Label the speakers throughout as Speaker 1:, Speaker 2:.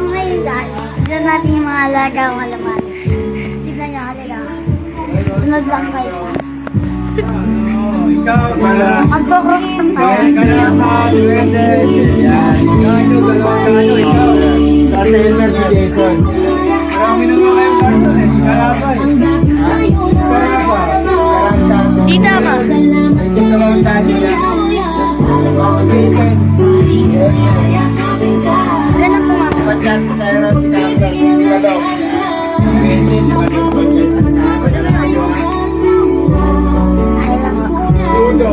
Speaker 1: ngayon guys, tignan natin yung mga alagang alaman. Tignan nyo, halika. Sunod lang guys ha.
Speaker 2: Ikaw, para.
Speaker 1: Magpo-crocs lang tayo.
Speaker 2: Kaya sa duwende. Yan. Ikaw. Sa Silver si Jason. Marami naman kayong partner eh. Karabay. Karabay.
Speaker 1: Dito ba?
Speaker 2: Ito naman sa atin yan. Jason.
Speaker 1: Ganun po mga.
Speaker 2: Pagkas sa Iron si Carlos. Hello. Uno.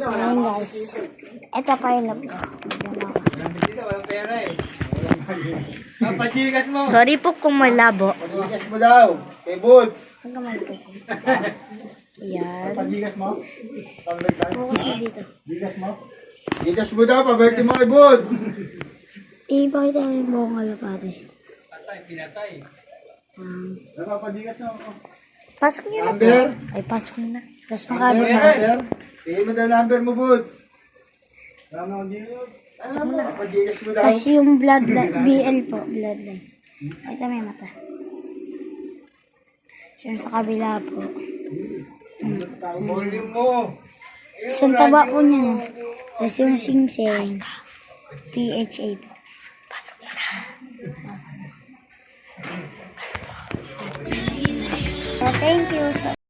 Speaker 1: Ayun guys. Ito pa yung labo.
Speaker 2: Dito walang pera eh. Papachikas mo.
Speaker 1: Sorry po kung may labo.
Speaker 2: Papachikas mo daw. Kay Boots.
Speaker 1: Huwag ka malito. Ayan.
Speaker 2: Papachikas mo.
Speaker 1: Focus mo dito.
Speaker 2: Gigas mo. Gigas mo daw. Paberte mo kay Boots.
Speaker 1: Ipakita mo yung buong kalapate.
Speaker 2: Patay, pinatay. Napapagigas na ako.
Speaker 1: Pasok niyo na po.
Speaker 2: Number?
Speaker 1: Ay, pasok niyo na. Tapos
Speaker 2: Number?
Speaker 1: makabit na.
Speaker 2: Number? Tingin mo daw number mo, Boots. Tama ko dito. Ano mo? Papagigas mo daw.
Speaker 1: Tapos yung bloodline, BL po, bloodline. Ito may mata. So, sa kabila po.
Speaker 2: Volume mo.
Speaker 1: Sa taba po niya na. Tapos yung singseng, PHA po. Pasok na. So, thank you.